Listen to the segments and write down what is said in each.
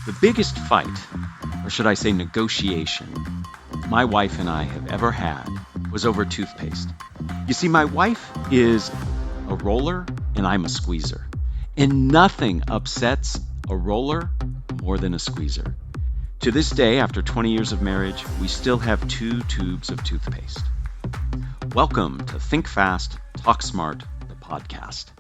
The biggest fight, or should I say negotiation, my wife and I have ever had was over toothpaste. You see, my wife is a roller and I'm a squeezer. And nothing upsets a roller more than a squeezer. To this day, after 20 years of marriage, we still have 2 tubes of toothpaste. Welcome to Think Fast, Talk Smart, the podcast.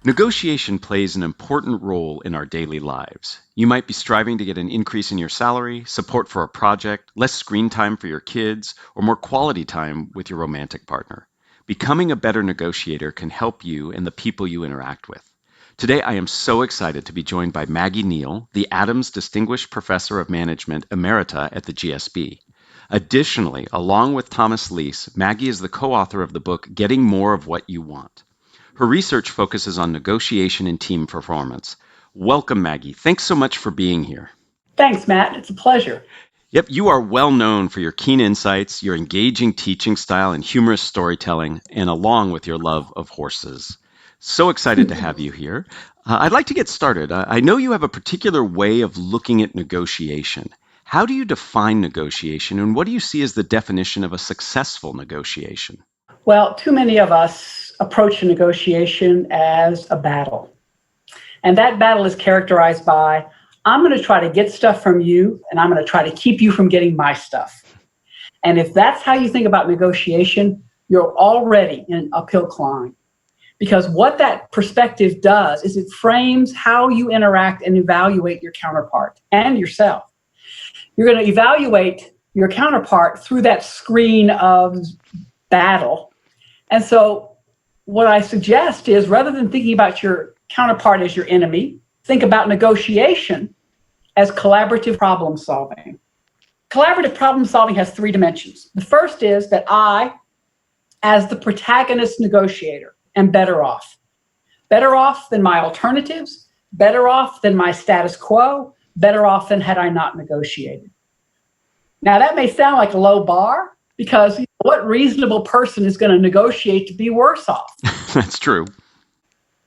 Negotiation plays an important role in our daily lives. You might be striving to get an increase in your salary, support for a project, less screen time for your kids, or more quality time with your romantic partner. Becoming a better negotiator can help you and the people you interact with. Today, I am so excited to be joined by Maggie Neale, the Adams Distinguished Professor of Management, Emerita at the GSB. Additionally, along with Thomas Leese, Maggie is the co-author of the book, Getting More of What You Want. Her research focuses on negotiation and team performance. Welcome, Maggie. Thanks so much for being here. Thanks, Matt. It's a pleasure. Yep, you are well known for your keen insights, your engaging teaching style, and humorous storytelling, and along with your love of horses. So excited to have you here. I'd like to get started. I know you have a particular way of looking at negotiation. How do you define negotiation, and what do you see as the definition of a successful negotiation? Well, too many of us approach a negotiation as a battle. And that battle is characterized by, I'm going to try to get stuff from you, and I'm going to try to keep you from getting my stuff. And if that's how you think about negotiation, you're already in an uphill climb. Because what that perspective does is it frames how you interact and evaluate your counterpart and yourself. You're going to evaluate your counterpart through that screen of battle. And so what I suggest is, rather than thinking about your counterpart as your enemy, think about negotiation as collaborative problem solving. Collaborative problem solving has 3 dimensions. The first is that I, as the protagonist negotiator, am better off. Better off than my alternatives, better off than my status quo, better off than had I not negotiated. Now, that may sound like a low bar, because what reasonable person is going to negotiate to be worse off? That's true.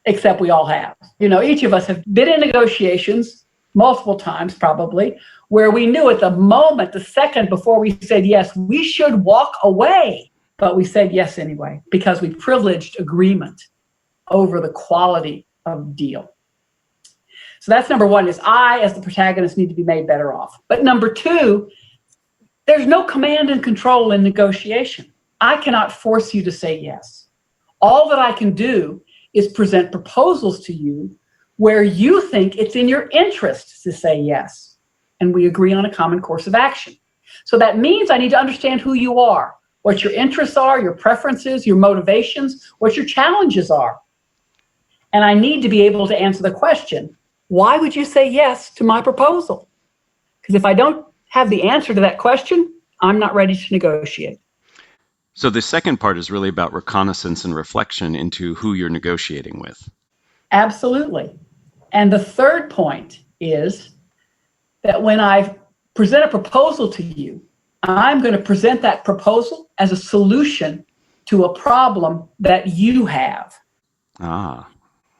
Except we all have. Each of us have been in negotiations multiple times probably, where we knew at the moment, the second before we said yes, we should walk away. But we said yes anyway, because we privileged agreement over the quality of deal. So that's number 1, is I, as the protagonist, need to be made better off. But number 2, there's no command and control in negotiation. I cannot force you to say yes. All that I can do is present proposals to you where you think it's in your interest to say yes. And we agree on a common course of action. So that means I need to understand who you are, what your interests are, your preferences, your motivations, what your challenges are. And I need to be able to answer the question, why would you say yes to my proposal? Because if I don't have the answer to that question, I'm not ready to negotiate. So the second part is really about reconnaissance and reflection into who you're negotiating with. Absolutely. And the third point is that when I present a proposal to you, I'm going to present that proposal as a solution to a problem that you have.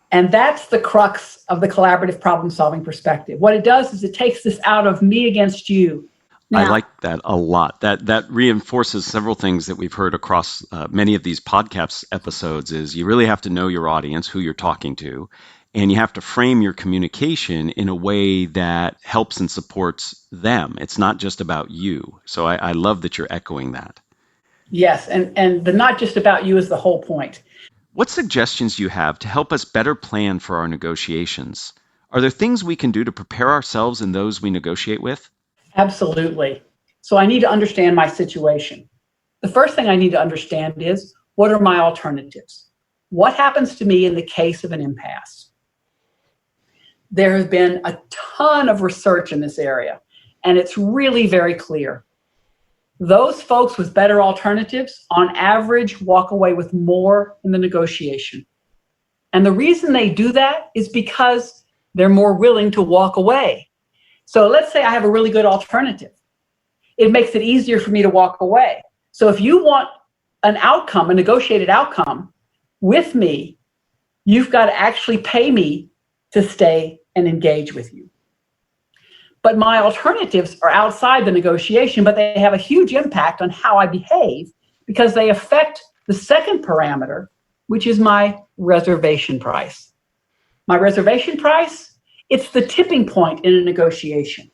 And that's the crux of the collaborative problem-solving perspective. What it does is it takes this out of me against you. Now, I like that a lot. That reinforces several things that we've heard across many of these podcast episodes, is you really have to know your audience, who you're talking to, and you have to frame your communication in a way that helps and supports them. It's not just about you. So I love that you're echoing that. Yes, and the not just about you is the whole point. What suggestions do you have to help us better plan for our negotiations? Are there things we can do to prepare ourselves and those we negotiate with? Absolutely. So I need to understand my situation. The first thing I need to understand is, what are my alternatives? What happens to me in the case of an impasse? There has been a ton of research in this area, and it's really very clear. Those folks with better alternatives, on average, walk away with more in the negotiation. And the reason they do that is because they're more willing to walk away. So let's say I have a really good alternative. It makes it easier for me to walk away. So if you want an outcome, a negotiated outcome with me, you've got to actually pay me to stay and engage with you. but my alternatives are outside the negotiation, but they have a huge impact on how I behave because they affect the second parameter, which is my reservation price. My reservation price, it's the tipping point in a negotiation.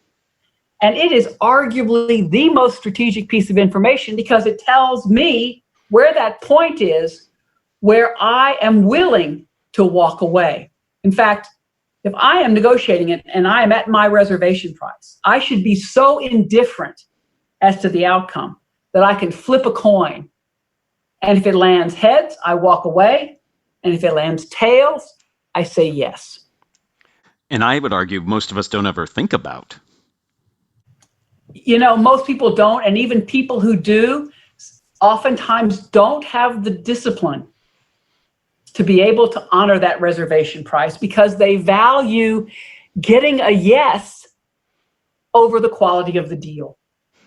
And it is arguably the most strategic piece of information because it tells me where that point is where I am willing to walk away. In fact, if I am negotiating it and I am at my reservation price, I should be so indifferent as to the outcome that I can flip a coin. And if it lands heads, I walk away. And if it lands tails, I say yes. And I would argue most of us don't ever think about. Most people don't. And even people who do oftentimes don't have the discipline to be able to honor that reservation price because they value getting a yes over the quality of the deal.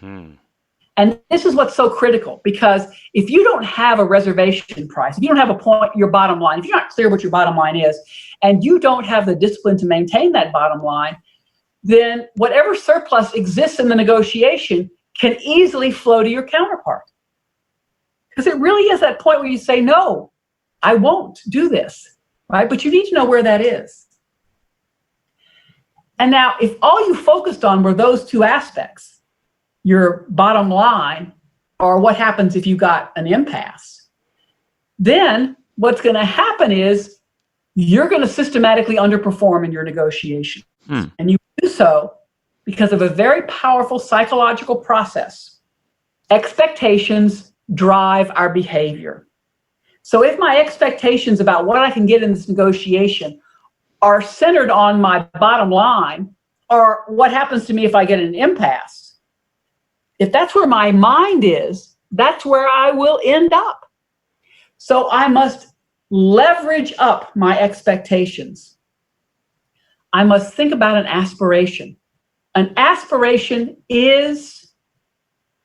And this is what's so critical because if you don't have a reservation price, if you don't have a point, your bottom line, if you're not clear what your bottom line is, and you don't have the discipline to maintain that bottom line, then whatever surplus exists in the negotiation can easily flow to your counterpart. Because it really is that point where you say, no, I won't do this, right? But you need to know where that is. And now, if all you focused on were those two aspects, your bottom line or what happens if you got an impasse, then what's going to happen is you're going to systematically underperform in your negotiation. And you do so because of a very powerful psychological process. Expectations drive our behavior. So if my expectations about what I can get in this negotiation are centered on my bottom line or what happens to me if I get an impasse, if that's where my mind is, that's where I will end up. So I must leverage up my expectations. I must think about an aspiration. An aspiration is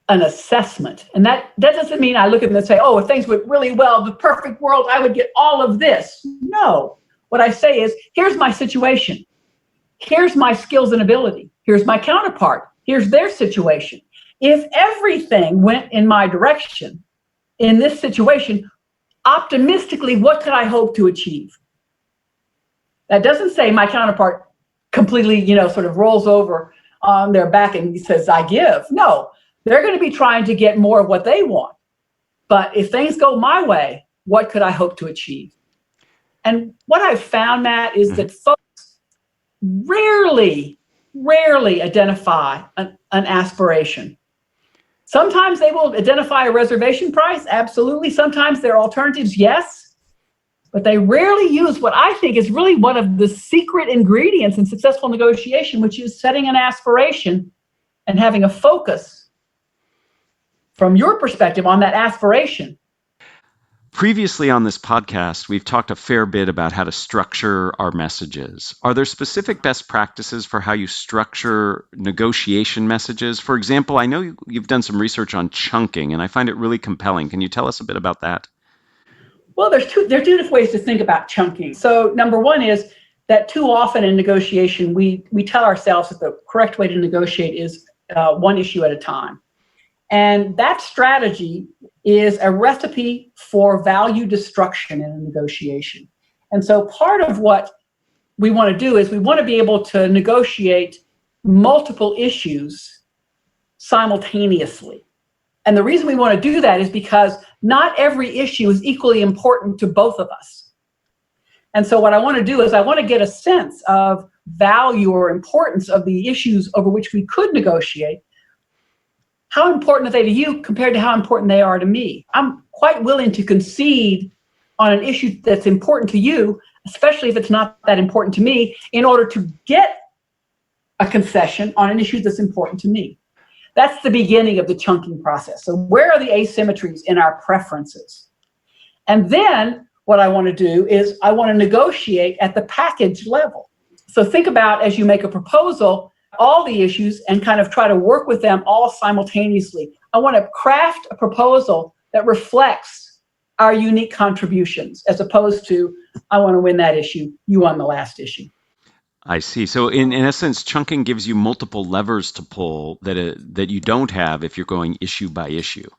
an assessment. And that doesn't mean I look at them and say, oh, if things went really well, the perfect world, I would get all of this. No. What I say is, here's my situation. Here's my skills and ability. Here's my counterpart. Here's their situation. If everything went in my direction in this situation, optimistically, what could I hope to achieve? That doesn't say my counterpart completely, sort of rolls over on their back and says, I give. No, they're going to be trying to get more of what they want. But if things go my way, what could I hope to achieve? And what I've found, Matt, is that folks rarely identify an aspiration. Sometimes they will identify a reservation price, absolutely. Sometimes their alternatives, yes. But they rarely use what I think is really one of the secret ingredients in successful negotiation, which is setting an aspiration and having a focus from your perspective on that aspiration. Previously on this podcast, we've talked a fair bit about how to structure our messages. Are there specific best practices for how you structure negotiation messages? For example, I know you've done some research on chunking, and I find it really compelling. Can you tell us a bit about that? Well, there are two different ways to think about chunking. So number one is that too often in negotiation, we tell ourselves that the correct way to negotiate is one issue at a time. And that strategy is a recipe for value destruction in a negotiation. And so part of what we want to do is we want to be able to negotiate multiple issues simultaneously. And the reason we want to do that is because not every issue is equally important to both of us. And so what I want to do is I want to get a sense of value or importance of the issues over which we could negotiate. How important are they to you compared to how important they are to me? I'm quite willing to concede on an issue that's important to you, especially if it's not that important to me, in order to get a concession on an issue that's important to me. That's the beginning of the chunking process. So where are the asymmetries in our preferences? And then what I want to do is I want to negotiate at the package level. So think about, as you make a proposal, all the issues and kind of try to work with them all simultaneously. I want to craft a proposal that reflects our unique contributions, as opposed to, I want to win that issue, you won the last issue. I see. So in essence, chunking gives you multiple levers to pull that you don't have if you're going issue by issue.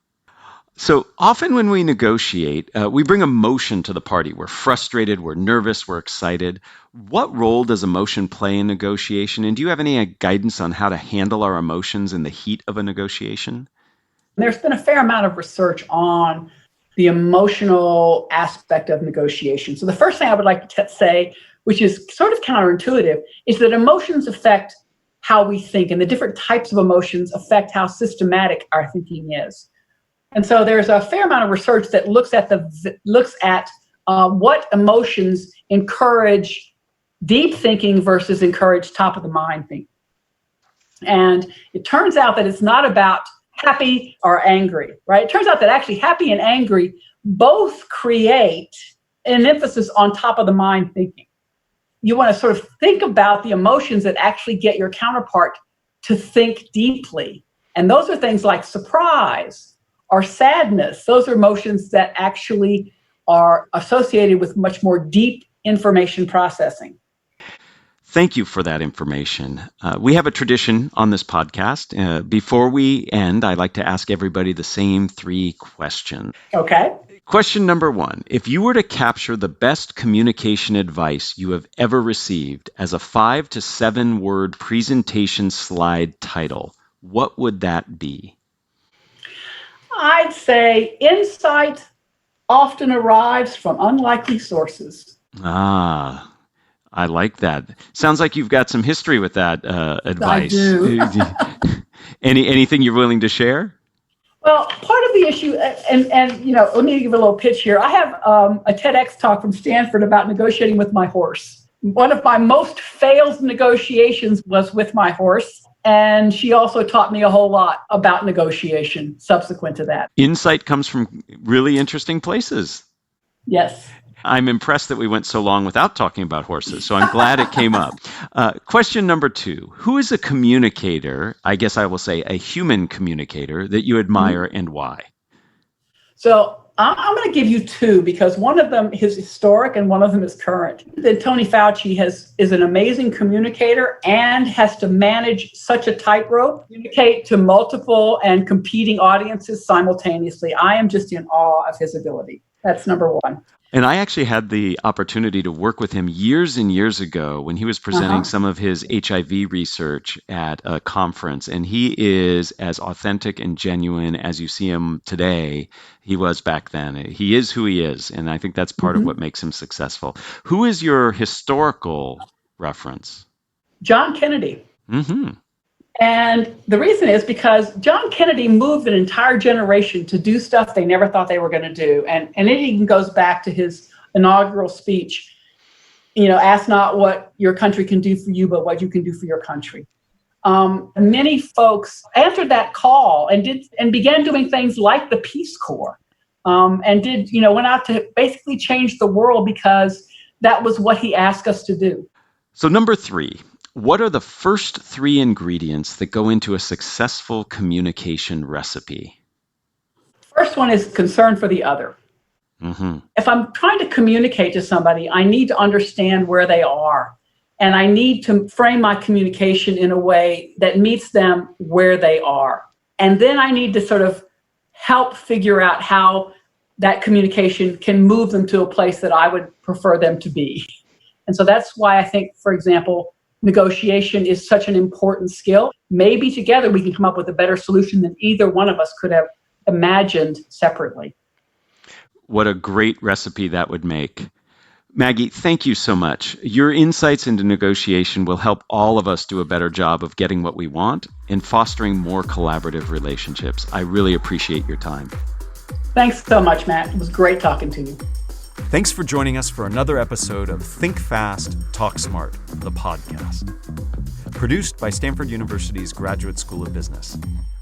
So often when we negotiate, we bring emotion to the party. We're frustrated, we're nervous, we're excited. What role does emotion play in negotiation? And do you have any guidance on how to handle our emotions in the heat of a negotiation? There's been a fair amount of research on the emotional aspect of negotiation. So the first thing I would like to say, which is sort of counterintuitive, is that emotions affect how we think, and the different types of emotions affect how systematic our thinking is. And so there's a fair amount of research that looks at what emotions encourage deep thinking versus encourage top of the mind thinking. And it turns out that it's not about happy or angry, right? It turns out that actually happy and angry both create an emphasis on top of the mind thinking. You want to sort of think about the emotions that actually get your counterpart to think deeply. And those are things like surprise or sadness. Those are emotions that actually are associated with much more deep information processing. Thank you for that information. We have a tradition on this podcast. Before we end, I'd like to ask everybody the same 3 questions. Okay. Question number 1. If you were to capture the best communication advice you have ever received as a 5 to 7 word presentation slide title, what would that be? I'd say insight often arrives from unlikely sources. Ah, I like that. Sounds like you've got some history with that advice. I do. Anything you're willing to share? Well, part of the issue, and let me give a little pitch here. I have a TEDx talk from Stanford about negotiating with my horse. One of my most failed negotiations was with my horse, and she also taught me a whole lot about negotiation subsequent to that. Insight comes from really interesting places. Yes. I'm impressed that we went so long without talking about horses, so I'm glad it came up. Question number 2. Who is a communicator, I guess I will say a human communicator, that you admire and why? So I'm going to give you 2 because one of them is historic and one of them is current. Then Tony Fauci is an amazing communicator and has to manage such a tightrope, communicate to multiple and competing audiences simultaneously. I am just in awe of his ability. That's number 1. And I actually had the opportunity to work with him years and years ago when he was presenting some of his HIV research at a conference. And he is as authentic and genuine as you see him today. He was back then. He is who he is. And I think that's part of what makes him successful. Who is your historical reference? John Kennedy. Mm-hmm. And the reason is because John Kennedy moved an entire generation to do stuff they never thought they were going to do. And it even goes back to his inaugural speech, ask not what your country can do for you, but what you can do for your country. Many folks answered that call and began doing things like the Peace Corps and went out to basically change the world because that was what he asked us to do. So number 3. What are the first 3 ingredients that go into a successful communication recipe? First one is concern for the other. Mm-hmm. If I'm trying to communicate to somebody, I need to understand where they are. And I need to frame my communication in a way that meets them where they are. And then I need to sort of help figure out how that communication can move them to a place that I would prefer them to be. And so that's why I think, for example, negotiation is such an important skill. Maybe together we can come up with a better solution than either one of us could have imagined separately. What a great recipe that would make. Maggie, thank you so much. Your insights into negotiation will help all of us do a better job of getting what we want and fostering more collaborative relationships. I really appreciate your time. Thanks so much, Matt. It was great talking to you. Thanks for joining us for another episode of Think Fast, Talk Smart, the podcast. Produced by Stanford University's Graduate School of Business.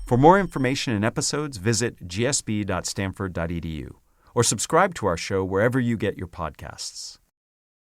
For more information and episodes, visit gsb.stanford.edu or subscribe to our show wherever you get your podcasts.